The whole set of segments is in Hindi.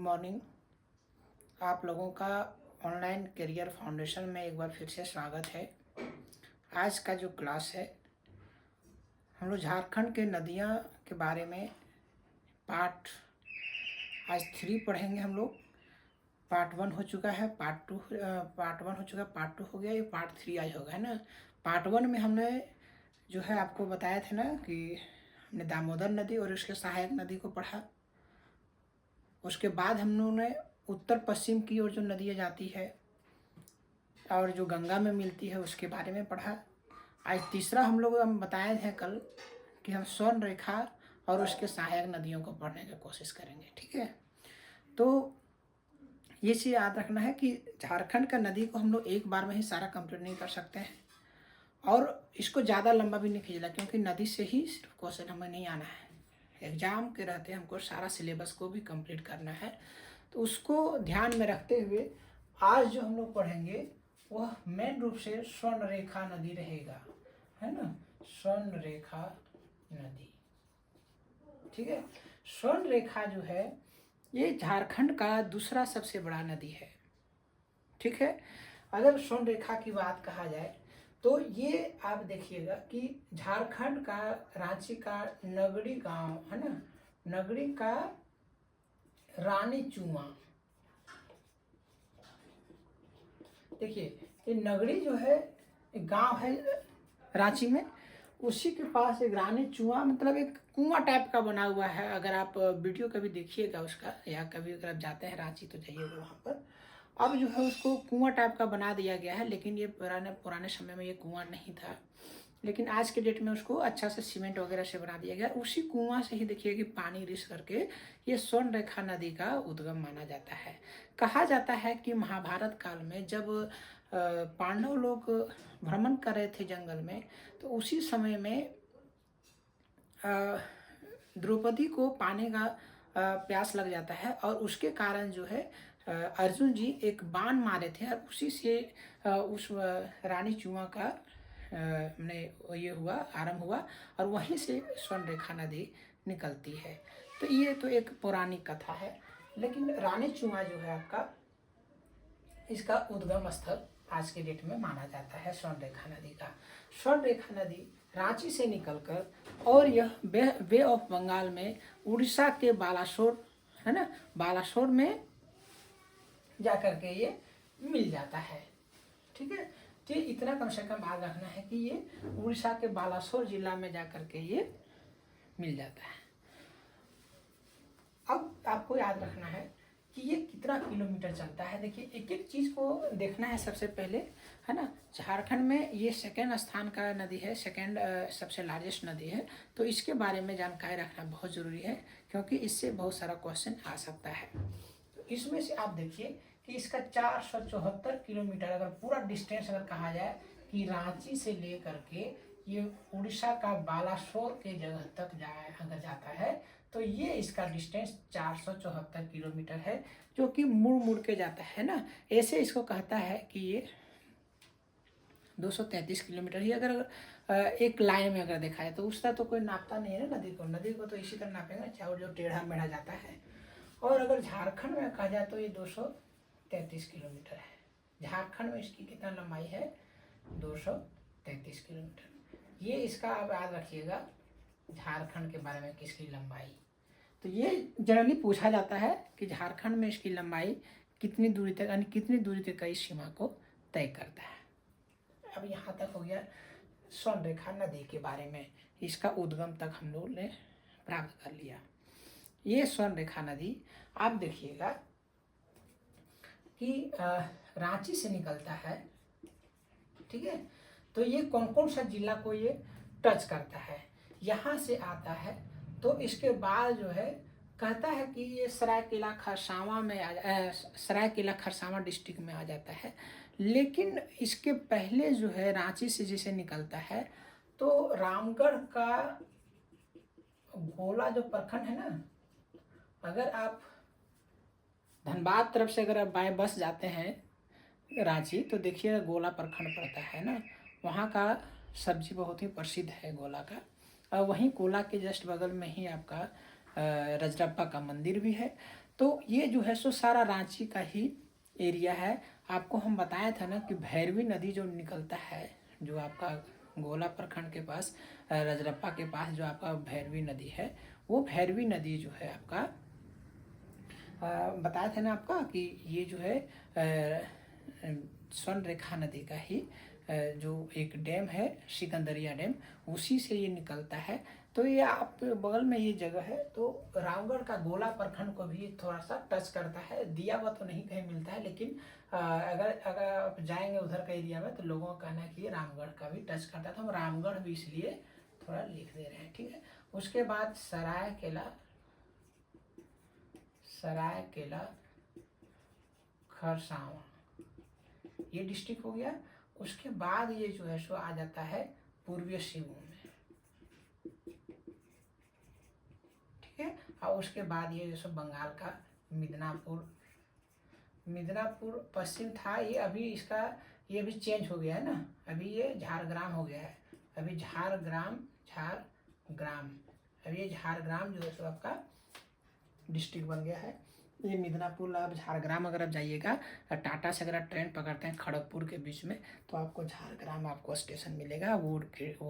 मॉर्निंग। आप लोगों का ऑनलाइन करियर फाउंडेशन में एक बार फिर से स्वागत है। आज का जो क्लास है हम लोग झारखंड के नदियाँ के बारे में पार्ट आज 3 पढ़ेंगे। हम लोग पार्ट 1 हो चुका है, पार्ट 1 हो चुका है, पार्ट 2 हो गया, ये पार्ट 3 आज होगा, है ना। पार्ट 1 में हमने जो है आपको बताया था ना कि हमने दामोदर नदी और उसके सहायक नदी को पढ़ा। उसके बाद हम लोगों ने उत्तर पश्चिम की ओर जो नदियाँ जाती है और जो गंगा में मिलती है उसके बारे में पढ़ा। आज तीसरा हम बताए थे कल कि हम स्वर्ण रेखा और उसके सहायक नदियों को पढ़ने की कोशिश करेंगे, ठीक है। तो ये चीज़ याद रखना है कि झारखंड का नदी को हम लोग एक बार में ही सारा कंप्लीट नहीं कर सकते हैं और इसको ज़्यादा लंबा भी नहीं खींचना, क्योंकि नदी से ही सिर्फ क्वेश्चन हमें नहीं आना है। एग्जाम के रहते हमको सारा सिलेबस को भी कंप्लीट करना है, तो उसको ध्यान में रखते हुए आज जो हम लोग पढ़ेंगे वह मेन रूप से स्वर्ण रेखा नदी रहेगा, है ना। स्वर्ण रेखा नदी, ठीक है। स्वर्ण रेखा जो है ये झारखंड का दूसरा सबसे बड़ा नदी है, ठीक है। अगर स्वर्ण रेखा की बात कहा जाए तो ये आप देखिएगा कि झारखंड का रांची का नगड़ी गांव है ना, नगड़ी का रानी चुआ, देखिए ये नगड़ी जो है गांव है रांची में, उसी के पास एक रानी चुआ मतलब एक कुआं टाइप का बना हुआ है। अगर आप वीडियो कभी देखिएगा उसका, या कभी अगर आप जाते हैं रांची तो जाइएगा वहाँ पर। अब जो है उसको कुआं टाइप का बना दिया गया है, लेकिन ये पुराने समय में ये कुआं नहीं था, लेकिन आज के डेट में उसको अच्छा से सीमेंट वगैरह से बना दिया गया। उसी कुआं से ही देखिए कि पानी रिस करके ये स्वर्ण रेखा नदी का उद्गम माना जाता है। कहा जाता है कि महाभारत काल में जब पांडव लोग भ्रमण कर रहे थे जंगल में, तो उसी समय में द्रौपदी को पानी का प्यास लग जाता है और उसके कारण जो है अर्जुन जी एक बाण मारे थे और उसी से उस रानी चुआ का ने ये हुआ आरंभ हुआ और वहीं से स्वर्ण रेखा नदी निकलती है। तो ये तो एक पौराणिक कथा है, लेकिन रानी चुआ जो है आपका इसका उद्गम स्थल आज के डेट में माना जाता है स्वर्ण रेखा नदी का। स्वर्ण रेखा नदी रांची से निकलकर और यह बे ऑफ बंगाल में उड़ीसा के बालासोर है ना, बालासोर में जाकर के ये मिल जाता है, ठीक है। तो इतना कम से कम याद रखना है कि ये उड़ीसा के बालासोर जिला में जाकर के ये मिल जाता है। अब आपको याद रखना है कि ये कितना किलोमीटर चलता है। देखिए एक एक चीज़ को देखना है सबसे पहले, है ना। झारखंड में ये सेकेंड स्थान का नदी है, सेकेंड सबसे लार्जेस्ट नदी है, तो इसके बारे में जानकारी रखना बहुत ज़रूरी है, क्योंकि इससे बहुत सारा क्वेश्चन आ सकता है। तो इसमें से आप देखिए कि इसका 474 किलोमीटर अगर पूरा डिस्टेंस अगर कहा जाए कि रांची से लेकर के ये उड़ीसा का बालासोर के जगह तक अगर जाता है तो ये इसका डिस्टेंस 474 किलोमीटर है, जो कि मुड़ मुड़ के जाता है ना। ऐसे इसको कहता है कि ये 233 किलोमीटर ही अगर एक लाइन में अगर देखा है तो उसका तो कोई नापता नहीं है ना नदी को तो इसी तरह नापेंगे, चाहे जो टेढ़ा मेढ़ा जाता है। और अगर झारखंड में कहा जाए तो ये 233 किलोमीटर है। झारखंड में इसकी कितना लंबाई है, 233 किलोमीटर। ये इसका आप याद रखिएगा झारखंड के बारे में किसकी लंबाई। तो ये जनरली पूछा जाता है कि झारखंड में इसकी लंबाई कितनी दूरी तक, यानी कितनी दूरी तक का इस सीमा को तय करता है। अब यहाँ तक हो गया स्वर्ण रेखा नदी के बारे में, इसका उद्गम तक हम लोग ने प्राप्त कर लिया। ये स्वर्ण रेखा नदी आप देखिएगा कि रांची से निकलता है, ठीक है। तो ये कौन कौन सा जिला को ये टच करता है, यहाँ से आता है, तो इसके बाद जो है कहता है कि ये सरायकेला खरसावां में सरायकेला खरसावां डिस्ट्रिक्ट में आ जाता है। लेकिन इसके पहले जो है रांची से जैसे निकलता है तो रामगढ़ का गोला जो प्रखंड है ना, अगर आप धनबाद तरफ से अगर आप बाय बस जाते हैं रांची तो देखिए गोला प्रखंड पड़ता है ना, वहाँ का सब्जी बहुत ही प्रसिद्ध है गोला का। और वहीं गोला के जस्ट बगल में ही आपका रजरप्पा का मंदिर भी है। तो ये जो है सो सारा रांची का ही एरिया है। आपको हम बताया था ना कि भैरवी नदी जो निकलता है, जो आपका गोला प्रखंड के पास रजरप्पा के पास जो आपका भैरवी नदी है, वो भैरवी नदी जो है आपका बताया था ना आपका कि ये जो है स्वर्ण रेखा नदी का ही जो एक डैम है सिकंदरिया डैम, उसी से ये निकलता है। तो ये आप बगल में ये जगह है, तो रामगढ़ का गोला प्रखंड को भी थोड़ा सा टच करता है। दिया हुआ तो नहीं कहीं मिलता है, लेकिन अगर अगर आप जाएंगे उधर का एरिया में तो लोगों का कहना है कि ये रामगढ़ का भी टच करता है, तो हम रामगढ़ भी इसलिए थोड़ा लिख दे रहे हैं, ठीक है। उसके बाद सरायकेला खरसावां, ये डिस्ट्रिक्ट हो गया। उसके बाद ये जो है सो आ जाता है पूर्वी सिंहभूम में, ठीक है। और उसके बाद ये जो सो बंगाल का मिदनापुर पश्चिम था, ये अभी इसका ये अभी चेंज हो गया है ना, अभी ये झारग्राम हो गया है। अभी झारग्राम अभी ये झारग्राम जो है सो आपका डिस्ट्रिक्ट बन गया है। ये मिदनापुर अब झारग्राम अगर आप जाइएगा टाटा से अगर आप ट्रेन पकड़ते हैं खड़गपुर के बीच में, तो आपको झारग्राम आपको स्टेशन मिलेगा। वो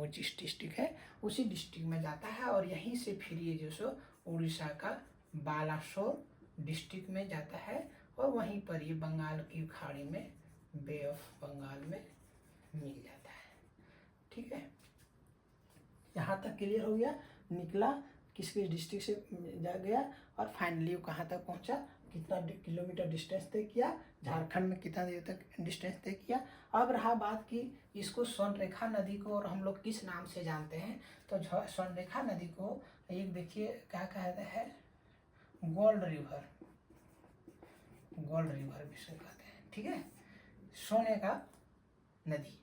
जिस डिस्ट्रिक्ट है उसी डिस्ट्रिक्ट में जाता है, और यहीं से फिर ये जो सो उड़ीसा का बालासोर डिस्ट्रिक्ट में जाता है, और वहीं पर ये बंगाल की खाड़ी में बे ऑफ बंगाल में मिल जाता है, ठीक है। यहाँ तक क्लियर हो गया, निकला किस किस डिस्ट्रिक्ट से जा गया, और फाइनली वो कहाँ तक पहुँचा, कितना किलोमीटर डिस्टेंस तय किया, झारखंड में कितना देर तक डिस्टेंस तय किया। अब रहा बात कि इसको स्वर्ण रेखा नदी को और हम लोग किस नाम से जानते हैं, तो स्वर्ण रेखा नदी को एक देखिए क्या कहते हैं, गोल्ड रिवर भी इसे कहते हैं, ठीक है, सोने का नदी।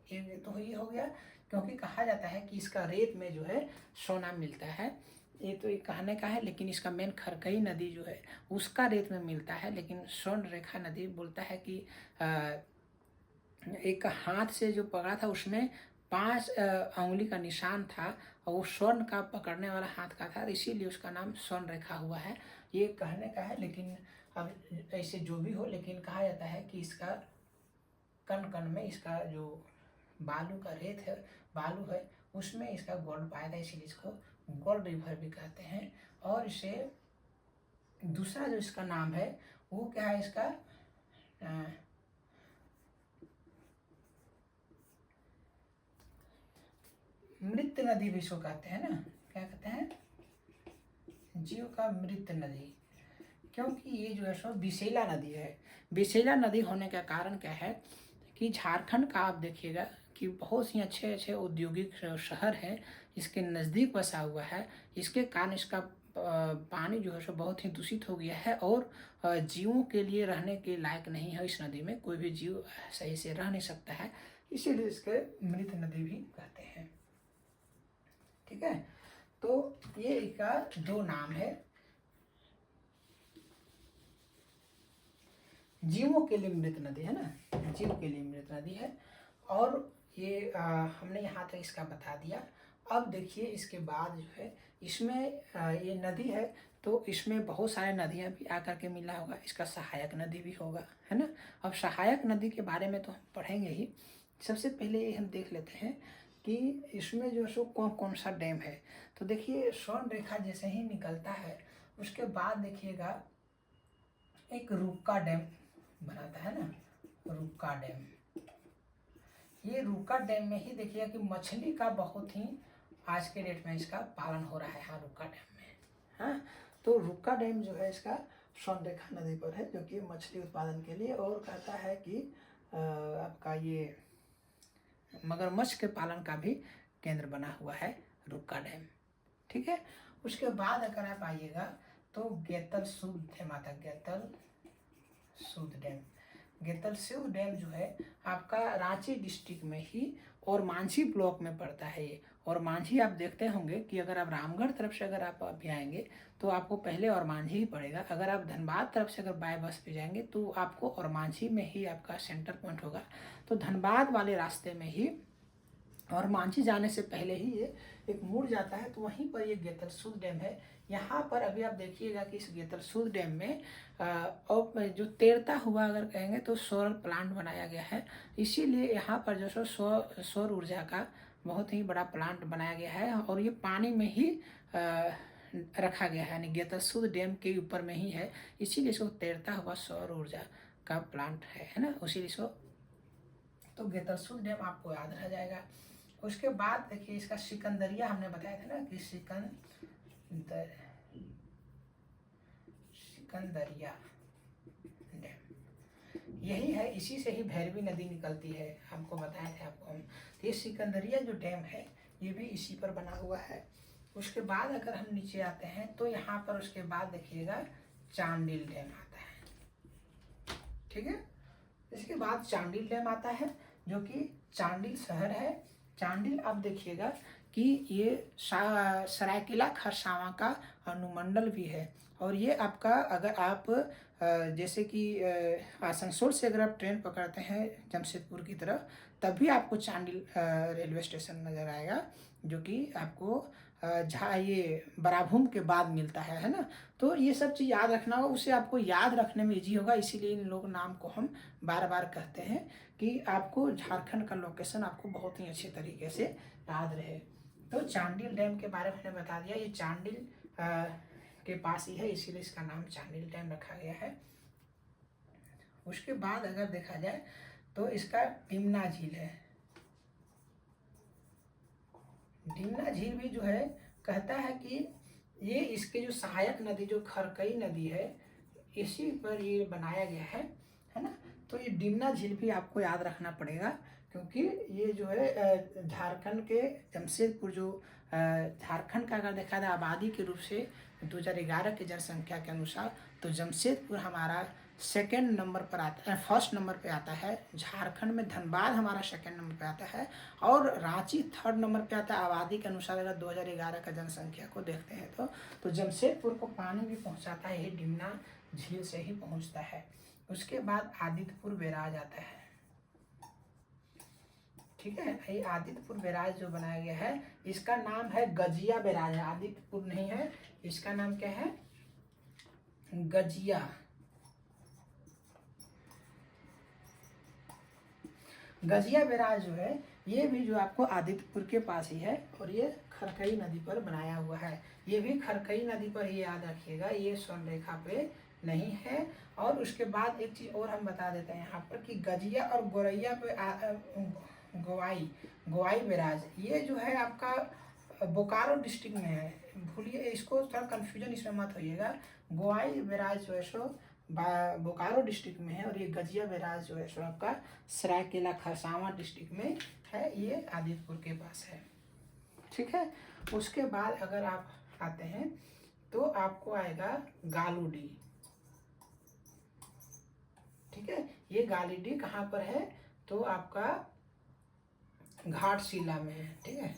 ये तो ये हो गया, क्योंकि कहा जाता है कि इसका रेत में जो है सोना मिलता है। ये तो एक कहने का है, लेकिन इसका मेन खरकई नदी जो है उसका रेत में मिलता है। लेकिन स्वर्ण रेखा नदी बोलता है कि एक हाथ से जो पकड़ा था उसमें 5 उंगली का निशान था, और वो स्वर्ण का पकड़ने वाला हाथ का था, इसीलिए उसका नाम स्वर्ण रेखा हुआ है। ये कहने का है, लेकिन अब ऐसे जो भी हो, लेकिन कहा जाता है कि इसका कण कण में इसका जो बालू का रेत है, बालू है, उसमें इसका गोल्ड पाया था, इसीलिए इसको गोल्ड रिवर भी कहते हैं। और इसे दूसरा जो इसका नाम है वो क्या है, इसका मृत नदी भी इसको कहते हैं ना, क्या कहते हैं, जीव का मृत नदी, क्योंकि ये जो है सो विशेला नदी है। विशेला नदी होने का कारण क्या है कि झारखंड का आप देखिएगा कि बहुत ही अच्छे अच्छे औद्योगिक शहर है इसके नज़दीक बसा हुआ है। इसके कारण इसका पानी जो है सो बहुत ही दूषित हो गया है, और जीवों के लिए रहने के लायक नहीं है। इस नदी में कोई भी जीव सही से रह नहीं सकता है, इसीलिए इसके मृत नदी भी कहते हैं, ठीक है। तो ये इसका 2 नाम है, जीवों के लिए मृत नदी है ना, जीव के लिए मृत नदी है। और ये हमने यहाँ तक इसका बता दिया। अब देखिए इसके बाद जो है इसमें ये नदी है, तो इसमें बहुत सारे नदियाँ भी आकर के मिला होगा, इसका सहायक नदी भी होगा, है ना। अब सहायक नदी के बारे में तो हम पढ़ेंगे ही। सबसे पहले ये हम देख लेते हैं कि इसमें जो सो कौन कौन सा डैम है। तो देखिए स्वर्ण रेखा जैसे ही निकलता है उसके बाद देखिएगा एक रूपका डैम बनाता है ना, रूपका डैम। ये रूपका डैम में ही देखिएगा कि मछली का बहुत ही आज के डेट में इसका पालन हो रहा है, हाँ, रूपका डैम में। हाँ, तो रूपका डैम जो है इसका स्वर्ण रेखा नदी पर है, जो कि मछली उत्पादन के लिए, और कहता है कि आपका ये मगरमच्छ के पालन का भी केंद्र बना हुआ है रूपका डैम, ठीक है। उसके बाद अगर आप आइएगा तो गेतल सूद माता गेतल सूद डैम जो है आपका रांची डिस्ट्रिक्ट में ही और मांझी ब्लॉक में पड़ता है ये। और मांझी आप देखते होंगे कि अगर आप रामगढ़ तरफ से अगर आप अभी आएंगे तो आपको पहले और मांझी ही पड़ेगा। अगर आप धनबाद तरफ से अगर बाय बस पे जाएंगे तो आपको और मांझी में ही आपका सेंटर पॉइंट होगा। तो धनबाद वाले रास्ते में ही और मांझी जाने से पहले ही ये एक मुड़ जाता है, तो वहीं पर ये गेतलसूद डैम है। यहाँ पर अभी आप देखिएगा कि इस गेतलसूद डैम में और जो तैरता हुआ अगर कहेंगे तो सोलर प्लांट बनाया गया है। इसीलिए यहाँ पर जो सो सौर ऊर्जा का बहुत ही बड़ा प्लांट बनाया गया है और ये पानी में ही रखा गया है, यानी गेतलसूद डैम के ऊपर में ही है, इसीलिए इसको तैरता हुआ सौर ऊर्जा का प्लांट है ना, उसीलिए इसको। तो गेतलसूद डैम आपको याद रह जाएगा। उसके बाद देखिए इसका सिकंदरिया हमने बताया था ना कि सिकंदरिया डैम यही है, इसी से ही भैरवी नदी निकलती है, आपको बताए थे आपको हम। तो ये सिकंदरिया जो डैम है ये भी इसी पर बना हुआ है। उसके बाद अगर हम नीचे आते हैं तो यहाँ पर उसके बाद देखिएगा चांडिल डैम आता है, ठीक है। इसके बाद चांडिल डैम आता है जो कि चांडिल शहर है। चांडिल आप देखिएगा कि ये सरायकेला खरसावां का अनुमंडल भी है। और ये आपका अगर आप जैसे कि आसनसोल से अगर आप ट्रेन पकड़ते हैं जमशेदपुर की तरफ, तभी आपको चांडिल रेलवे स्टेशन नज़र आएगा, जो कि आपको ये बराभूम के बाद मिलता है ना। तो ये सब चीज़ याद रखना होगा, उससे आपको याद रखने में ईजी होगा, इसीलिए इन लोग नाम को हम बार बार कहते हैं कि आपको झारखंड का लोकेशन आपको बहुत ही अच्छे तरीके से याद रहे। तो चांडिल डैम के बारे में मैंने बता दिया, ये चांडिल के पास ही है, इसीलिए इसका नाम चांडिल डैम रखा गया है। उसके बाद अगर देखा जाए तो इसका डिमना झील है। डिमना झील भी जो है कहता है कि ये इसके जो सहायक नदी जो खरकई नदी है इसी पर ये बनाया गया है ना। तो ये डिमना झील भी आपको याद रखना पड़ेगा, क्योंकि ये जो है झारखंड के जमशेदपुर जो झारखंड का अगर देखा जाए आबादी के रूप से 2011 की जनसंख्या के अनुसार, तो जमशेदपुर हमारा सेकेंड नंबर पर आता है, फर्स्ट नंबर पे आता है। झारखंड में धनबाद हमारा सेकेंड नंबर पे आता है और रांची थर्ड नंबर पे आता है आबादी के अनुसार। अगर 2011 का जनसंख्या को देखते हैं तो जमशेदपुर को पानी भी पहुंचाता है, ये डिमना झील से ही पहुंचता है। उसके बाद आदित्यपुर बैराज आता है, ठीक है। ये आदित्यपुर बैराज जो बनाया गया है इसका नाम है गजिया बैराज है, आदित्यपुर नहीं है, इसका नाम क्या है, गजिया। गजिया बैराज जो है ये भी जो आपको आदित्यपुर के पास ही है और ये खरकई नदी पर बनाया हुआ है। ये भी खरकई नदी पर ही याद रखिएगा, ये स्वर्णरेखा पे नहीं है। और उसके बाद एक चीज़ और हम बता देते हैं यहाँ पर कि गजिया और गोरैया पे गोवाई बैराज ये जो है आपका बोकारो डिस्ट्रिक्ट में है। भूलिए इसको, थोड़ा कन्फ्यूजन इसमें मत होइएगा। गोवाई बैराज जो है सो बोकारो डिस्ट्रिक्ट में है और ये गजिया बैराज जो है सो आपका सरायकेला खरसावां डिस्ट्रिक्ट में है, ये आदित्यपुर के पास है, ठीक है। उसके बाद अगर आप आते हैं तो आपको आएगा गालूडी, ठीक है। ये गालूडी कहाँ पर है, तो आपका घाटशिला में है, ठीक है।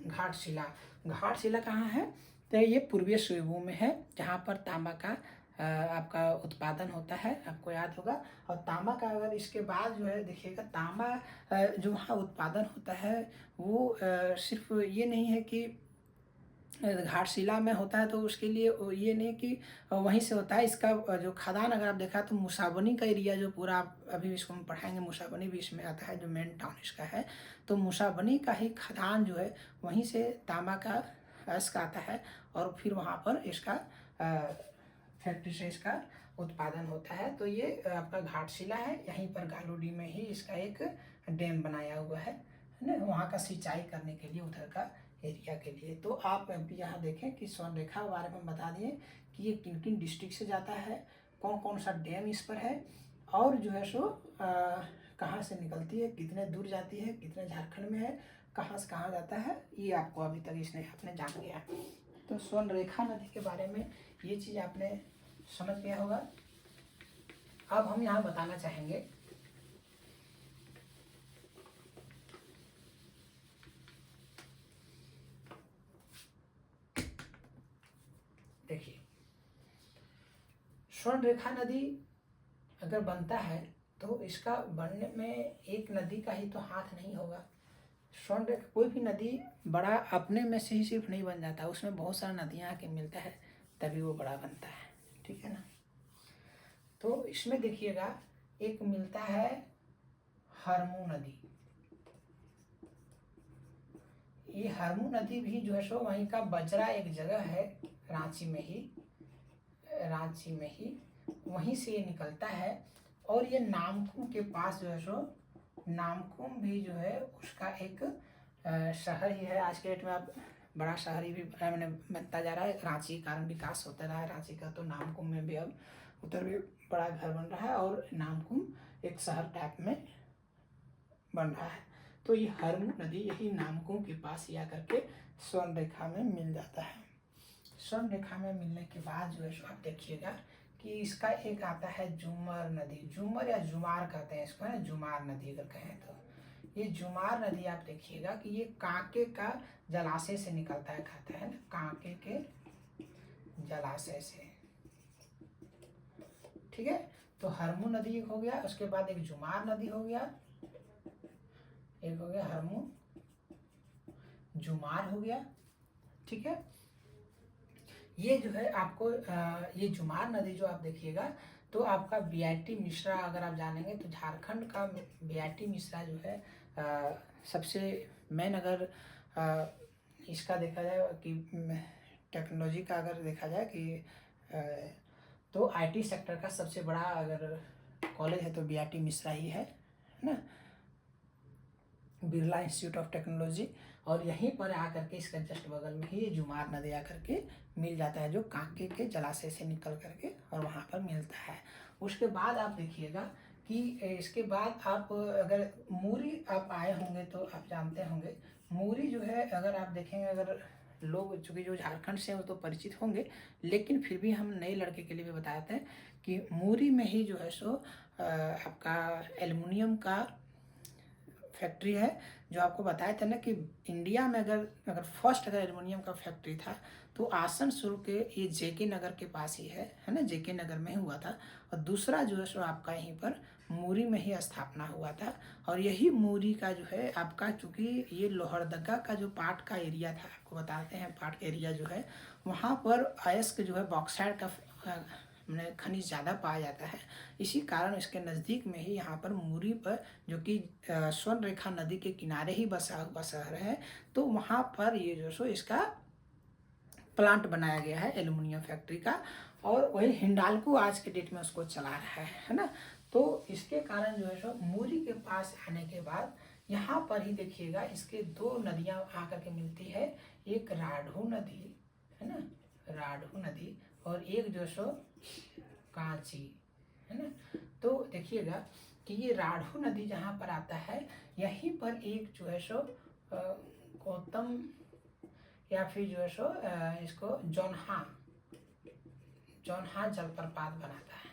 घाटशिला कहाँ है, तो ये पूर्वीय सोयबू में है, जहाँ पर तांबा का आपका उत्पादन होता है, आपको याद होगा। और तांबा का अगर इसके बाद जो है देखिएगा, तांबा जो वहाँ उत्पादन होता है वो सिर्फ ये नहीं है कि घाटशिला में होता है, तो उसके लिए ये नहीं कि वहीं से होता है। इसका जो खदान अगर आप देखा तो मुसाबनी का एरिया जो पूरा अभी इसको हम पढ़ाएंगे, मुसाबनी भी इसमें आता है, जो मेन टाउन इसका है। तो मुसाबनी का ही खदान जो है वहीं से तांबा का अयस्क आता है और फिर वहाँ पर इसका फैक्ट्री से इसका उत्पादन होता है। तो ये आपका घाटशिला है, यहीं पर गालूडी में ही इसका एक डैम बनाया हुआ है ना, वहाँ का सिंचाई करने के लिए, उधर का एरिया के लिए। तो आप अभी यहाँ देखें कि स्वर्णरेखा के बारे में बता दिए कि ये किन किन डिस्ट्रिक्ट से जाता है, कौन कौन सा डैम इस पर है, और जो है सो कहाँ से निकलती है, कितने दूर जाती है, कितने झारखंड में है, कहाँ से कहाँ जाता है, ये आपको अभी तक इसने आपने जान लिया। तो स्वर्णरेखा नदी के बारे में ये चीज़ आपने समझ गया होगा। अब हम यहाँ बताना चाहेंगे देखिए, स्वर्णरेखा नदी अगर बनता है तो इसका बनने में एक नदी का ही तो हाथ नहीं होगा। स्वर्णरेखा कोई भी नदी बड़ा अपने में से ही सिर्फ नहीं बन जाता, उसमें बहुत सारी नदियाँ आके मिलता है तभी वो बड़ा बनता है, ठीक है ना। तो इसमें देखिएगा एक मिलता है हरमू नदी। ये हरमू नदी भी जो है सो वहीं का बजरा एक जगह है रांची में ही, वहीं से ये निकलता है। और ये नामकुम के पास जो है सो, नामकुम भी जो है उसका एक शहर ही है। आज के डेट में अब बड़ा शहर ही भी मैंने बनता जा रहा है, रांची के कारण विकास होता रहा है रांची का, तो नामकुम में भी अब उधर भी बड़ा घर बन रहा है और नामकुम एक शहर टाइप में बन रहा है। तो ये हरमू नदी यही नामकुम के पास ही आकर के स्वर्ण रेखा में मिल जाता है। स्वर्ण रेखा में मिलने के बाद जो है सो आप देखिएगा कि इसका एक आता है जुमर नदी, जुमर या जुमार कहते हैं इसको, है ना, जुमार नदी अगर कहें तो। ये जुमार नदी आप देखिएगा कि ये कांके का जलाशय से निकलता है, कहता है ना, कांके के जलाशय से, ठीक है। तो हरमू नदी एक हो गया, उसके बाद एक जुमार नदी हो गया, एक हो गया हरमू, जुमार हो गया, ठीक है। ये जो है आपको ये जुमार नदी जो आप देखिएगा तो आपका बीआईटी मिश्रा अगर आप जानेंगे तो झारखंड का बीआईटी मिश्रा जो है सबसे मेन, अगर इसका देखा जाए कि टेक्नोलॉजी का अगर देखा जाए कि तो आईटी सेक्टर का सबसे बड़ा अगर कॉलेज है तो बीआईटी मिश्रा ही है ना, बिरला इंस्टीट्यूट ऑफ टेक्नोलॉजी। और यहीं पर आकर के इसका जस्ट बगल में ही ये जुमार नदी आकर के मिल जाता है, जो कांके के जलाशय से निकल करके और वहाँ पर मिलता है। उसके बाद आप देखिएगा कि इसके बाद आप अगर मूरी आप आए होंगे तो आप जानते होंगे, मूरी जो है अगर आप देखेंगे, अगर लोग चूँकि जो झारखंड से हैं वो तो परिचित होंगे, लेकिन फिर भी हम नए लड़के के लिए भी बताते हैं कि मूरी में ही जो है सो आपका एल्युमिनियम का फैक्ट्री है। जो आपको बताया था ना कि इंडिया में अगर फर्स्ट अगर एल्युमिनियम का फैक्ट्री था तो आसनसोल के ये जेके नगर के पास ही है ना, जेके नगर में हुआ था। और दूसरा जो है सो आपका यहीं पर मूरी में ही स्थापना हुआ था। और यही मूरी का जो है आपका, चूँकि ये लोहरदगा का जो पार्ट का एरिया था, आपको बताते हैं पार्ट का एरिया जो है वहाँ पर अयस्क जो है बॉक्साइड का मैंने खनिज ज़्यादा पाया जाता है। इसी कारण इसके नज़दीक में ही यहाँ पर मूरी पर, जो कि स्वर्ण रेखा नदी के किनारे ही बसा हुआ शहर है, तो वहाँ पर ये जो सो इसका प्लांट बनाया गया है एल्युमिनियम फैक्ट्री का। और वही हिंडाल्को आज के डेट में उसको चला रहा है ना। तो इसके कारण जो है सो मूरी के पास आने के बाद यहाँ पर ही देखिएगा इसके दो नदियाँ आकर के मिलती है, एक राढ़ू नदी है ना, राढ़ू नदी, और एक जो सो कांची है ना। तो देखिएगा कि ये राढ़ू नदी जहाँ पर आता है यहीं पर एक जो है सो गौतम या फिर जो है सो इसको जोन्हा जलप्रपात बनाता है,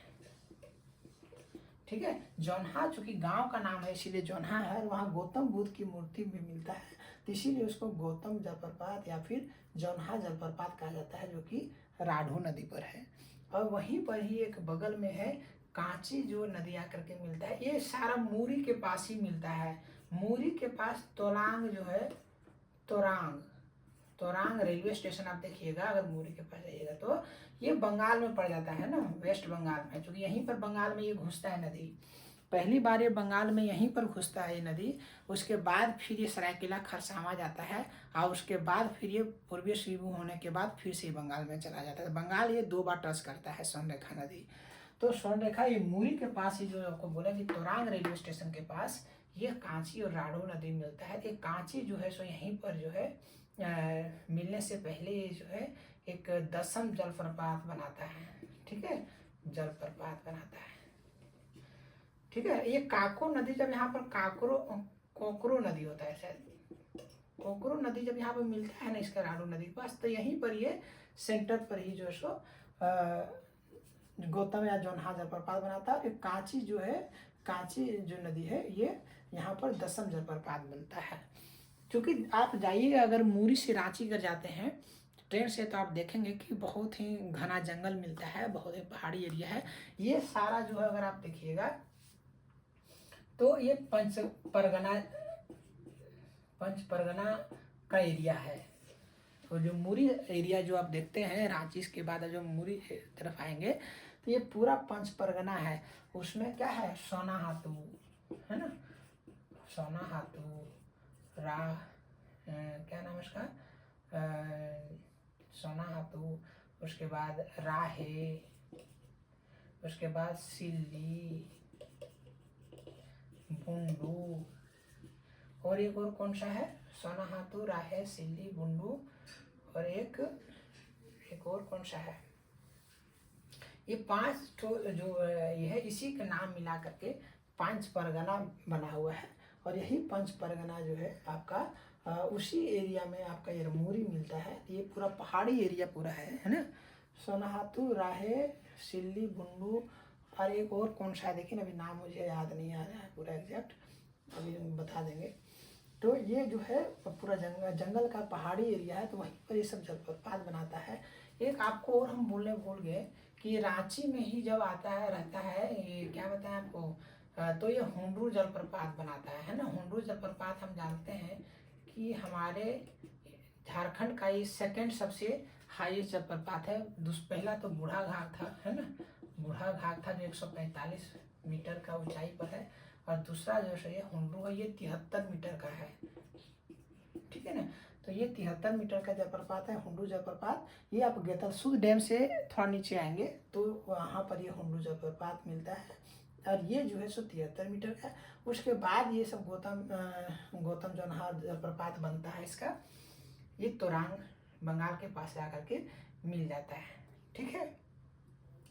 ठीक है। जोन्हा चूँकि गांव का नाम है इसीलिए जोन्हा है, और वहाँ गौतम बुद्ध की मूर्ति भी मिलता है, तो इसीलिए उसको गौतम जलप्रपात या फिर जोन्हा जलप्रपात कहा जाता है, जो कि राढ़ू नदी पर है। और वहीं पर ही एक बगल में है कांची जो नदी आकर के मिलता है। ये सारा मूरी के पास ही मिलता है। मूरी के पास तोलांग जो है, तोरांग रेलवे स्टेशन आप देखिएगा, अगर मूरी के पास जाइएगा तो ये बंगाल में पड़ जाता है ना, वेस्ट बंगाल में, क्योंकि यहीं पर बंगाल में ये घुसता है नदी। पहली बार ये बंगाल में यहीं पर घुसता है ये नदी, उसके बाद फिर ये सरायकेला खरसावां जाता है, और उसके बाद फिर ये पूर्वी सिंहभूम होने के बाद फिर से बंगाल में चला जाता है। बंगाल ये 2 बार टच करता है स्वर्ण रेखा नदी। तो स्वर्ण रेखा ये मूरी के पास ही, जो आपको बोला कि तोरांग रेलवे स्टेशन के पास ये कांची और राढ़ू नदी मिलता है। एक कांची जो है सो यहीं पर जो है मिलने से पहले ये जो है एक 10म जलप्रपात बनाता है, ठीक है, जलप्रपात बनाता है, ठीक है। ये काको नदी जब यहाँ पर कोकरो नदी होता है शायद, कोकरो नदी जब यहाँ पर मिलता है ना इसका राढ़ू नदी के पास, तो यहीं पर ये सेंटर पर ही जो है सो गौतम या जोन्हा जलप्रपात बनाता है। कांची जो है, कांची जो नदी है ये यहाँ पर 10म जलप्रपात बनता है। क्योंकि आप जाइएगा अगर मूरी से रांची अगर जाते हैं ट्रेन से, तो आप देखेंगे कि बहुत ही घना जंगल मिलता है, बहुत ही पहाड़ी एरिया है। ये सारा जो है अगर आप देखिएगा तो ये पंच पंच परगना का एरिया है। तो जो मुरी एरिया जो आप देखते हैं रांची के बाद जो मुरी तरफ आएंगे तो ये पूरा पंच परगना है। उसमें क्या है, सोनाहातू है ना, सोनाहातू, क्या नाम है इसका, सोनाहातू, उसके बाद राहे, उसके बाद सिल्ली, बुंडू, और एक और कौन सा है, सोनाहातू, राहे, सिल्ली, बुंडू, और एक और कौन सा है। ये 5 तो जो ये है, इसी का नाम मिला करके पंच परगना बना हुआ है। और यही पंच परगना जो है आपका उसी एरिया में आपका यरमूरी मिलता है। ये पूरा पहाड़ी एरिया पूरा है ना। सोनाहातू, राहे, सिल्ली, बुंडू, और एक और कौन सा है देखिए ना, अभी नाम मुझे याद नहीं आ रहा है पूरा एग्जैक्ट, अभी हम बता देंगे। तो ये जो है पूरा जंगल का पहाड़ी एरिया है, तो वहीं पर ये सब जलप्रपात बनाता है। एक आपको और हम बोलने भूल गए कि रांची में ही जब आता है रहता है, ये क्या बताएं आपको, तो ये हुंडरू जलप्रपात बनाता है ना। हुंडरू जलप्रपात हम जानते हैं कि हमारे झारखंड का ये सेकंड सबसे हाईएस्ट जलप्रपात है। पहला तो बूढ़ा घाट था है ना, बूढ़ा घाट था जो 145 मीटर का ऊंचाई पर है, और दूसरा जो है ये हुंडरू है, ये 73 मीटर का है, ठीक है ना। तो ये 73 मीटर का जलप्रपात है हुंडरू जलप्रपात। ये आप गेतलसूद डैम से थोड़ा नीचे आएंगे तो वहाँ पर ये हुंडरू जलप्रपात मिलता है, और ये जो है 73 मीटर का। उसके बाद ये सब गौतम जौनहार जलप्रपात बनता है इसका, ये तोरांग बंगाल के पास जाकर के मिल जाता है, ठीक है।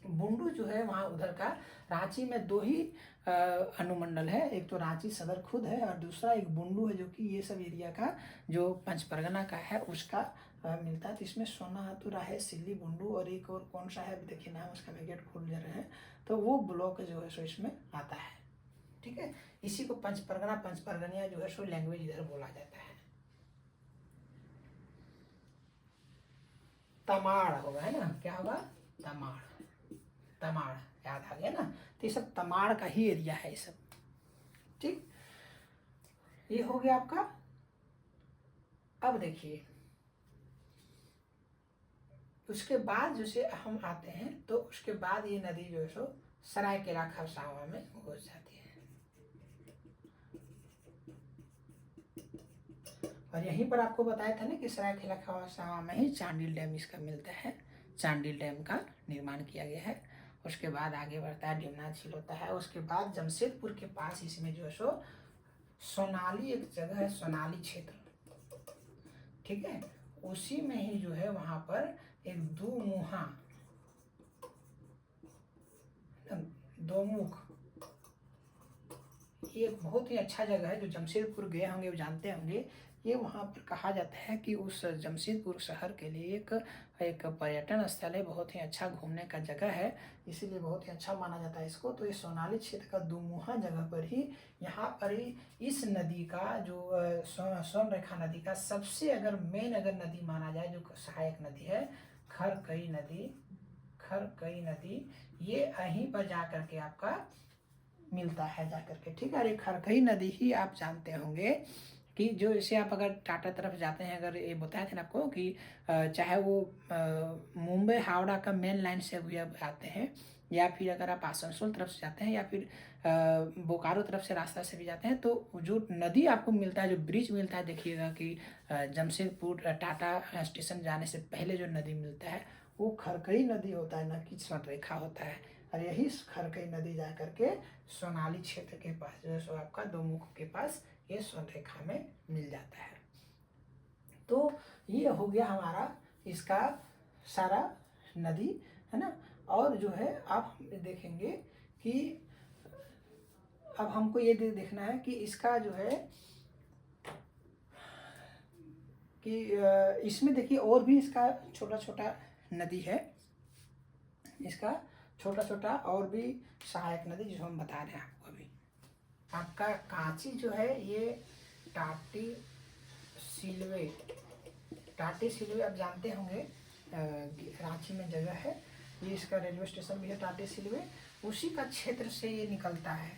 बुंडू जो है वहाँ उधर का, रांची में 2 ही अनुमंडल है, एक तो रांची सदर खुद है और दूसरा एक बुंडू है, जो कि ये सब एरिया का जो पंच परगना का है उसका मिलता है। तो इसमें सोनाहातू, राहे, सिल्ली, बुंडू, और एक और कौन सा है देखिए नाम उसका, मैं गेट खोल ले रहे हैं, तो वो ब्लॉक जो है सो इसमें आता है, ठीक है। इसी को पंच परगना, पंच परगनिया जो है सो लैंग्वेज इधर बोला जाता है। तमाड़ होगा है ना, क्या होगा, तमाड़, तमाड़ याद आ गया ना। तो ये सब तमाड़ का ही एरिया है ये सब, ठीक। ये हो गया आपका। अब देखिए उसके बाद जैसे हम आते हैं तो उसके बाद ये नदी जो है सो सरायकेला खरसावां में घुस जाती है, और यहीं पर आपको बताया था ना कि सरायकेला खरसावां में ही चांडिल डैम इसका मिलता है। चांडिल डैम का निर्माण किया गया है। उसके बाद आगे बढ़ता है, ढिमना झील होता है। उसके बाद जमशेदपुर के पास इसमें जो है सो सोनाली एक जगह है, सोनाली क्षेत्र, ठीक है। उसी में ही जो है वहां पर एक दोमुख, ये बहुत ही अच्छा जगह है। जो जमशेदपुर गए होंगे वो जानते होंगे। ये वहाँ पर कहा जाता है कि उस जमशेदपुर शहर के लिए एक पर्यटन स्थल है, बहुत ही अच्छा घूमने का जगह है, इसीलिए बहुत ही अच्छा माना जाता है इसको। तो ये सोनाली क्षेत्र का दुमुहा जगह पर ही, यहाँ पर ही इस नदी का जो स्वर्ण रेखा नदी का सबसे अगर मेन अगर नदी माना जाए, जो सहायक नदी है, खरकई नदी, ये यहीं पर जा करके आपका मिलता है जाकर के, ठीक है। और ये खरकई नदी ही आप जानते होंगे कि जो इसे आप अगर टाटा तरफ जाते हैं, अगर ये बताया था ना आपको कि चाहे वो मुंबई हावड़ा का मेन लाइन से भी आप आते हैं, या फिर अगर आप आसनसोल तरफ से जाते हैं, या फिर बोकारो तरफ से रास्ता से भी जाते हैं, तो जो नदी आपको मिलता है, जो ब्रिज मिलता है, देखिएगा कि जमशेदपुर टाटा स्टेशन जाने से पहले जो नदी मिलता है वो खरकई नदी होता है, न कि स्वर्ण रेखा होता है। और यही खरकई नदी जा करके सोनाली क्षेत्र के पास जो है सो आपका दोमुख के पास ये स्वर्ण रेखा में मिल जाता है। तो ये हो गया हमारा इसका सारा नदी है ना। और जो है आप देखेंगे कि अब हमको ये देखना है कि इसका जो है कि इसमें देखिए और भी इसका छोटा छोटा नदी है, इसका छोटा छोटा और भी सहायक नदी जो हम बता रहे हैं आपको अभी। आपका कांची जो है ये टाटी सिलवे आप जानते होंगे, रांची में जगह है, ये इसका रेलवे स्टेशन भी है टाटी सिलवे, उसी का क्षेत्र से ये निकलता है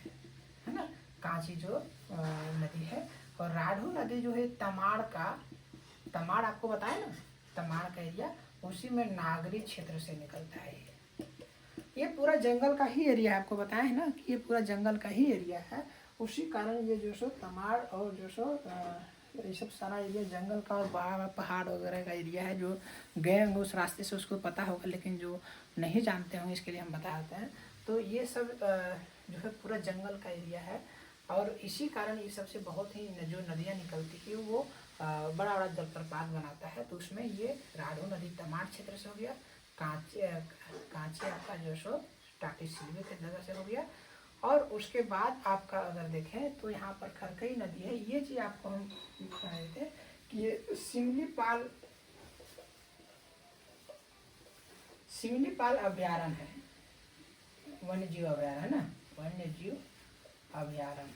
ना, कांची जो नदी है। और राढ़ू नदी जो है तमाड़ आपको बताया ना, तमाड़ का एरिया, उसी में नागरी क्षेत्र से निकलता है। ये पूरा जंगल का ही एरिया है, आपको बताया है ना कि ये पूरा जंगल का ही एरिया है। उसी कारण ये जो सो तमाड़ और जो सो ये सब सारा एरिया जंगल का और पहाड़ वगैरह का एरिया है। जो गए होंगे उस रास्ते से उसको पता होगा, लेकिन जो नहीं जानते होंगे इसके लिए हम बताते हैं। तो ये सब जो है पूरा जंगल का एरिया है, और इसी कारण ये सबसे बहुत ही जो नदियाँ निकलती है वो बड़ा बड़ा जलप्रपात बनाता है। तो उसमें ये राढ़ू नदी तमाड़ क्षेत्र से हो गया, कांचे आपका जो सो टाटी सिल्वे की जगह से हो गया। और उसके बाद आपका अगर देखें तो यहाँ पर खरकई नदी है। ये चीज़ आपको हम बता रहे थे कि ये सिमलीपाल अभ्यारण्य है, वन्य जीव अभ्यारण्य है ना, वन्य जीव अभ्यारण्य।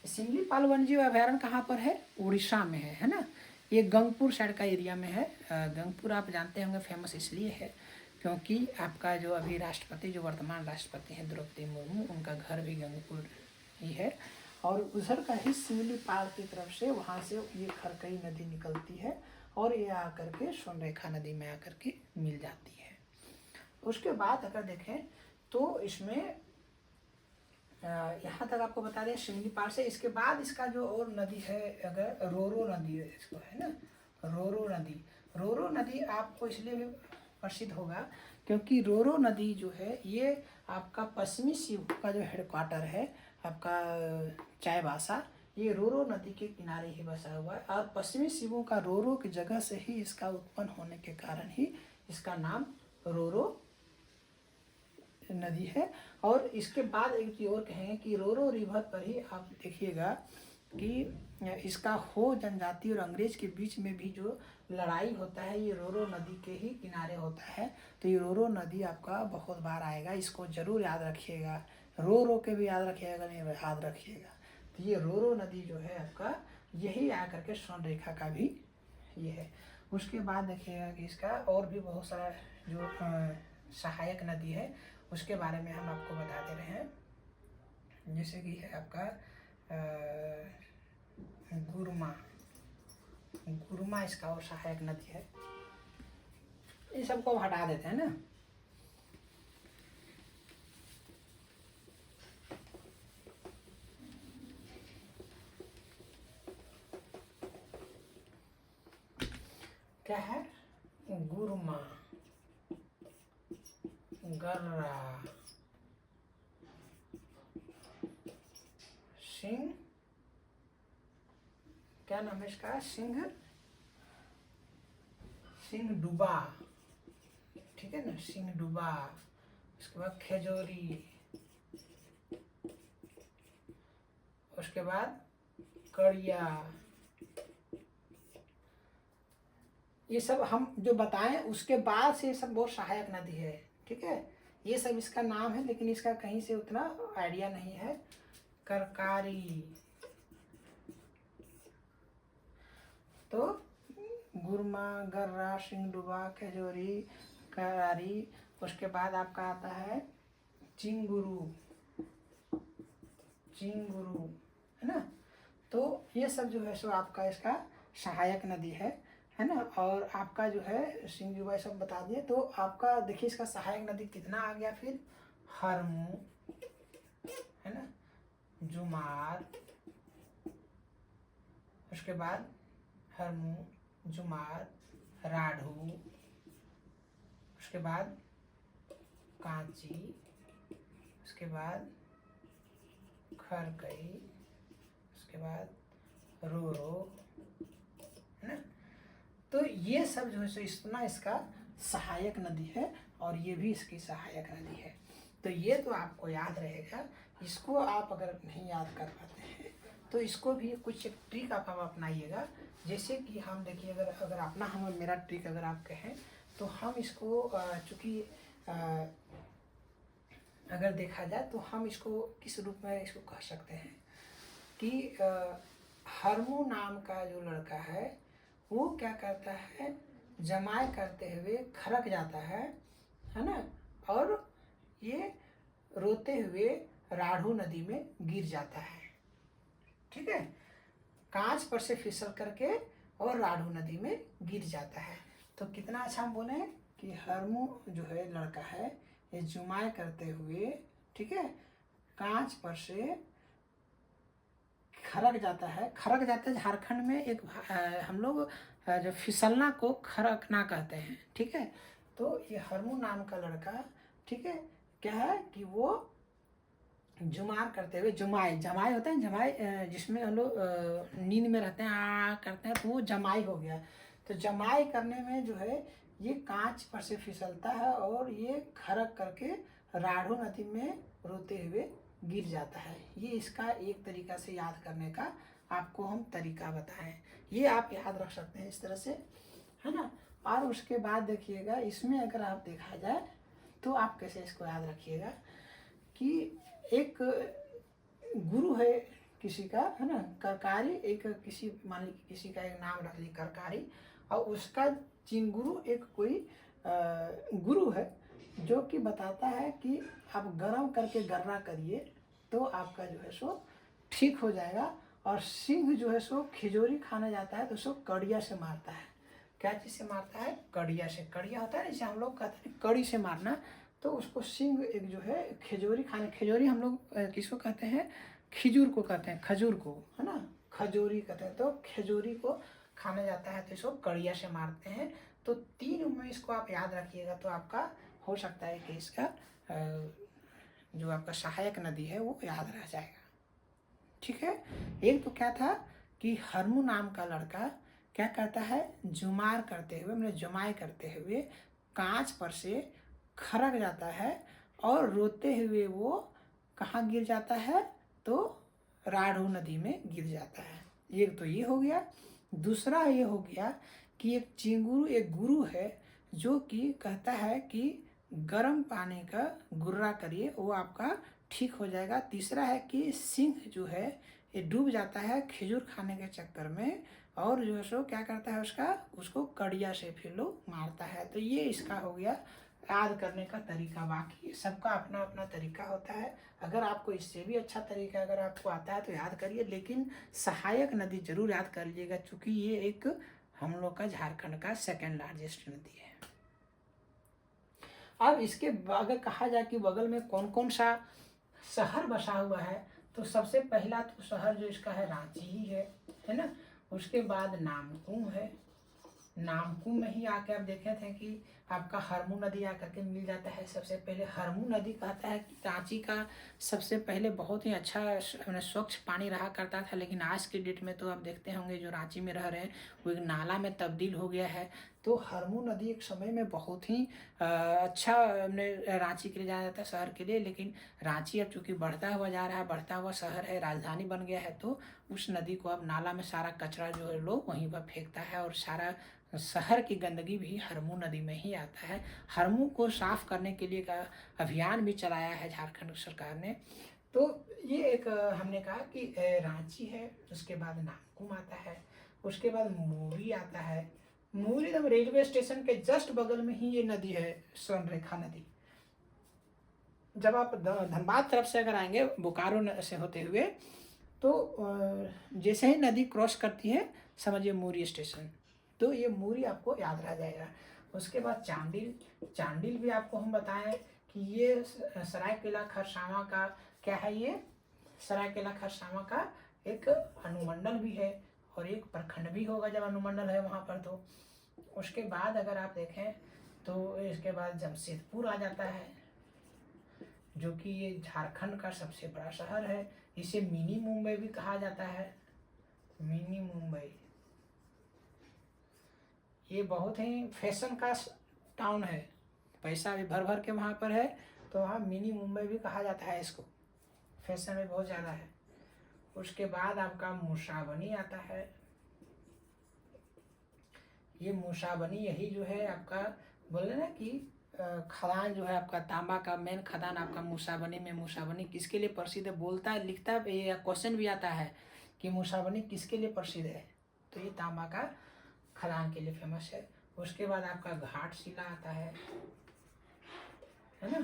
सिमलीपाल वन्य जीव अभ्यारण्य कहाँ पर है? उड़ीसा में है ना। ये गंगपुर साइड का एरिया में है। गंगपुर आप जानते होंगे फेमस इसलिए है क्योंकि आपका जो अभी राष्ट्रपति, जो वर्तमान राष्ट्रपति हैं द्रौपदी मुर्मू, उनका घर भी गंगपुर ही है। और उधर का ही सिमलीपाल की तरफ से वहाँ से ये खरकई नदी निकलती है और ये आकर के स्वर्णरेखा नदी में आकर के मिल जाती है। उसके बाद अगर देखें तो इसमें यहाँ तक आपको बता दें सिमलीपाल से। इसके बाद इसका जो और नदी है, अगर रोरो नदी है, इसको है ना रोरो नदी। रोरो नदी आपको इसलिए भी प्रसिद्ध होगा क्योंकि रोरो नदी जो है ये आपका पश्चिमी सिंहभूम का जो हेडक्वार्टर है आपका चाईबासा, ये रोरो नदी के किनारे ही बसा हुआ है। और पश्चिमी सिंहभूम का रोरो की जगह से ही इसका उत्पन्न होने के कारण ही इसका नाम रोरो नदी है। और इसके बाद एक चीज़ और कहेंगे कि रोरो रिवर पर ही आप देखिएगा कि इसका हो जनजाति और अंग्रेज के बीच में भी जो लड़ाई होता है ये रोरो नदी के ही किनारे होता है। तो ये रोरो नदी आपका बहुत बार आएगा, इसको जरूर याद रखिएगा। रो के भी याद रखिएगा, नहीं याद रखिएगा। तो ये रोरो नदी जो है आपका यही आकर के स्वर्णरेखा का भी ये है। उसके बाद देखिएगा कि इसका और भी बहुत सारा जो सहायक नदी है उसके बारे में हम आपको बता दे रहे हैं। जैसे कि है आपका गुरमा इसका और सहायक नदी है। ये सबको हटा देते हैं ना। क्या है? गुरमा, गर्रा, सिंह, क्या नाम है इसका? सिंह डुबा, ठीक है ना, सिंह डुबा। उसके बाद खेजोरी, उसके बाद कड़िया। ये सब हम जो बताएं उसके बाद से ये सब बहुत सहायक नदी है, ठीक है। ये सब इसका नाम है लेकिन इसका कहीं से उतना आइडिया नहीं है। करकारी, तो गुरमा, गर्रा, सिंगडुबा, खेजोरी, करारी। उसके बाद आपका आता है चिंगुरू है ना। तो ये सब जो है सो आपका इसका सहायक नदी है ना। और आपका जो है सिंगडुबा सब बता दिए। तो आपका देखिए इसका सहायक नदी कितना आ गया फिर? हरमू है ना, जुमार, उसके बाद हरमू, जुमार, राढ़ू, उसके बाद कांची, उसके बाद खरकई, उसके बाद रोरो है ना। तो ये सब जो है सो इतना इसका सहायक नदी है और ये भी इसकी सहायक नदी है। तो ये तो आपको याद रहेगा। इसको आप अगर नहीं याद कर पाते हैं तो इसको भी कुछ एक ट्रिक आप अपनाइएगा। जैसे कि हम देखिए अगर अपना हम मेरा ट्रिक अगर आप कहें तो हम इसको चूँकि अगर देखा जाए तो हम इसको किस रूप में इसको कह सकते हैं कि हरमू नाम का जो लड़का है वो क्या करता है, जमाए करते हुए खरक जाता है ना। और ये रोते हुए राढ़ू नदी में गिर जाता है, ठीक है, कांच पर से फिसल करके और राढ़ू नदी में गिर जाता है। तो कितना अच्छा हम बोले हैं कि हरमू जो है लड़का है, ये जुमाए करते हुए, ठीक है, कांच पर से खरक जाता है। खरक जाता है झारखंड में एक हम लोग जो फिसलना को खरकना कहते हैं, ठीक है। तो ये हरमू नाम का लड़का, ठीक है, क्या है कि वो जुमार करते हुए, जुमाई जमाई होता है, जमाई जिसमें हम लोग नींद में रहते हैं, आ करते हैं, तो वो जमाई हो गया। तो जमाई करने में जो है ये कांच पर से फिसलता है और ये खरक करके राढ़ू नदी में रोते हुए गिर जाता है। ये इसका एक तरीका से याद करने का आपको हम तरीका बताएं, ये आप याद रख सकते हैं इस तरह से, है ना। और उसके बाद देखिएगा, इसमें अगर आप देखा जाए तो आप कैसे इसको याद रखिएगा कि एक गुरु है किसी का, है ना, करकारी, एक किसी मान लीजिए किसी का एक नाम रख ली करकारी, और उसका चिंगुरु एक कोई गुरु है जो कि बताता है कि आप गरम करके गर्रा करिए तो आपका जो है सो ठीक हो जाएगा। और सिंह जो है सो खिजोरी खाने जाता है तो उसको कड़िया से मारता है। क्या चीज़ से मारता है? कड़िया से। कड़िया होता है जैसे हम लोग कहते हैं कड़ी से मारना, तो उसको सिंह एक जो है खिजोरी खाने, खिजोरी हम लोग किसको कहते हैं? खिजूर को कहते हैं, खजूर को, है ना, खजूरी कहते हैं। तो खिजूरी को खाने जाता है तो इसको कड़िया से मारते हैं। तो 3 में इसको आप याद रखिएगा तो आपका हो सकता है कि इसका जो आपका सहायक नदी है वो याद रह जाएगा, ठीक है। एक तो क्या था कि हरमू नाम का लड़का क्या करता है? जुमार करते हुए, मतलब जुमाई करते हुए कांच पर से खरक जाता है और रोते हुए वो कहाँ गिर जाता है? तो राढ़ू नदी में गिर जाता है। एक तो ये हो गया। दूसरा ये हो गया कि एक चिंगुरू, एक गुरु है जो कि कहता है कि गर्म पानी का गुर्रा करिए, वो आपका ठीक हो जाएगा। तीसरा है कि सिंह जो है ये डूब जाता है खिजूर खाने के चक्कर में, और जो है सो क्या करता है उसको कड़िया से फिर लोग मारता है। तो ये इसका हो गया याद करने का तरीका। बाकी सबका अपना अपना तरीका होता है। अगर आपको इससे भी अच्छा तरीका अगर आपको आता है तो याद करिए, लेकिन सहायक नदी जरूर याद कर लीजिएगा, चूँकि ये एक हम लोग का झारखंड का 2nd लार्जेस्ट नदी है। अब इसके अगर कहा जाए कि बगल में कौन कौन सा शहर बसा हुआ है, तो सबसे पहला तो शहर जो इसका है रांची ही है ना। उसके बाद नामकुम है। नामकुम में ही आके आप देखे थे कि आपका हरमू नदी आकर के मिल जाता है। सबसे पहले हरमू नदी कहता है कि रांची का सबसे पहले बहुत ही अच्छा स्वच्छ पानी रहा करता था, लेकिन आज के डेट में तो आप देखते होंगे जो रांची में रह रहे हैं वो एक नाला में तब्दील हो गया है। तो हरमू नदी एक समय में बहुत ही अच्छा रांची के लिए जाना जाता है, शहर के लिए, लेकिन रांची अब चूँकि बढ़ता हुआ जा रहा है, बढ़ता हुआ शहर है, राजधानी बन गया है, तो उस नदी को अब नाला में सारा कचरा जो है लोग वहीं पर फेंकता है और सारा शहर की गंदगी भी हरमू नदी में ही आता है। हरमू को साफ करने के लिए का अभियान भी चलाया है झारखंड सरकार ने। तो ये एक हमने कहा कि रांची है, उसके बाद नामकुम आता है, उसके बाद मूरी आता है। मूरी एकदम रेलवे स्टेशन के जस्ट बगल में ही ये नदी है, स्वर्णरेखा नदी। जब आप धनबाद तरफ से अगर आएंगे बोकारो से होते हुए, तो जैसे ही नदी क्रॉस करती है समझिए मूरी स्टेशन, तो ये मूरी आपको याद रह जाएगा। उसके बाद चांडिल, चांडिल भी आपको हम बताएं कि ये सरायकेला खरसावां का क्या है, ये सरायकेला खरसावां का एक अनुमंडल भी है और एक प्रखंड भी होगा जब अनुमंडल है वहाँ पर। तो उसके बाद अगर आप देखें तो इसके बाद जमशेदपुर आ जाता है, जो कि ये झारखंड का सबसे बड़ा शहर है। इसे मिनी मुंबई भी कहा जाता है, मिनी मुंबई। ये बहुत ही फैशन का टाउन है, पैसा भी भर भर के वहाँ पर है, तो वहाँ मिनी मुंबई भी कहा जाता है इसको, फैशन में बहुत ज़्यादा है। उसके बाद आपका मूसाबनी आता है। ये मूसाबनी यही जो है आपका बोले ना कि खदान जो है आपका तांबा का मेन खदान आपका मूसाबनी में। मूसाबनी किसके लिए प्रसिद्ध है? बोलता है, लिखता है, या क्वेश्चन भी आता है कि मूसाबनी किसके लिए प्रसिद्ध है, तो ये तांबा का खदान के लिए फेमस है। उसके बाद आपका घाटशिला आता है ना।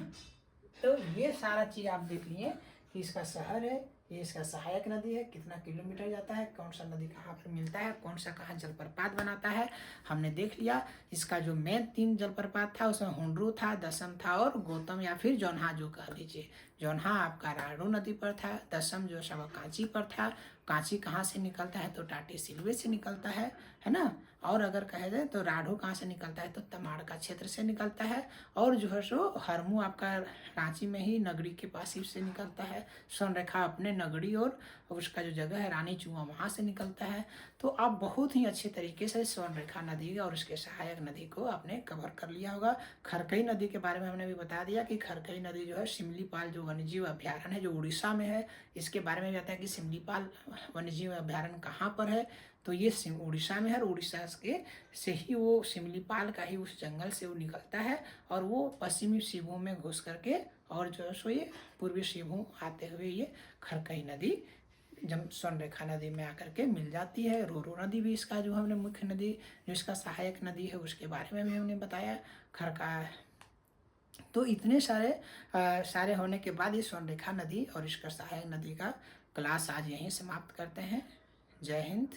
तो ये सारा चीज़ आप देख लिए कि इसका शहर है, ये इसका सहायक नदी है, कितना किलोमीटर जाता है, कौन सा नदी कहाँ पर मिलता है, कौन सा कहाँ जलप्रपात बनाता है, हमने देख लिया। इसका जो मेन 3 जलप्रपात था उसमें हुंड्रू था, दसम था और गौतम या फिर जौनहा जो कह लीजिए। जौनहा आपका राढ़ो नदी पर था, दसम जो सब कांची पर था। कांची कहाँ से निकलता है तो टाटी सिलवे से निकलता है ना। और अगर कहा जाए तो राढ़ो कहाँ से निकलता है तो तमाड़ का क्षेत्र से निकलता है। और जो है सो हरमू आपका रांची में ही नगरी के पास ही से निकलता है। स्वर्णरेखा अपने नगरी और उसका जो जगह है रानी चुआ वहाँ से निकलता है। तो आप बहुत ही अच्छे तरीके से स्वर्णरेखा नदी और उसके सहायक नदी को आपने कवर कर लिया होगा। खरकई नदी के बारे में हमने भी बता दिया कि खरकई नदी जो है सिमलीपाल जो वन्यजीव अभ्यारण्य है जो उड़ीसा में है, इसके बारे में बताया कि सिमलीपाल वन्यजीव अभ्यारण्य कहाँ पर है तो ये उड़ीसा में है। और उड़ीसा के से ही वो सिमलीपाल का ही उस जंगल से वो निकलता है और वो पश्चिमी सिंहभूम में घुस करके और जो है सो ये पूर्वी सिंहभूम आते हुए ये खरकई नदी जब स्वर्णरेखा नदी में आकर के मिल जाती है। रोरो नदी भी इसका जो हमने मुख्य नदी जो इसका सहायक नदी है उसके बारे में भी हमने बताया। खरका तो इतने सारे होने के बाद ये स्वर्णरेखा नदी और इसका सहायक नदी का क्लास आज यहीं समाप्त करते हैं। जय हिंद।